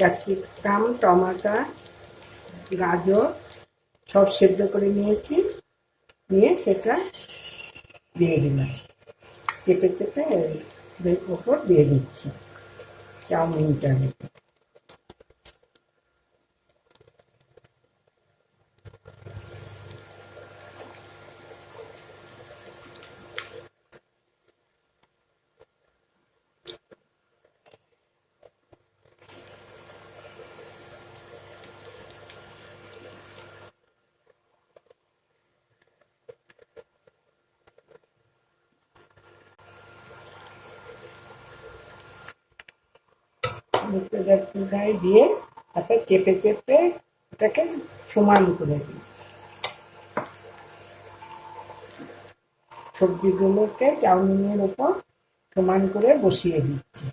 Capsicum, tomato, গাজর সব সেদ্ধ করে নিয়েছি, নিয়ে সেটা দিয়ে দিলাম, চেপে চেপে এর ওপর দিয়ে দিচ্ছি চাউমিনটা। সমস্ত গায়ে দিয়ে তারপর চেপে চেপে ওটাকে সমান করে দিচ্ছি। সবজিগুলোকে চাউমিনের ওপর সমান করে বসিয়ে দিচ্ছি।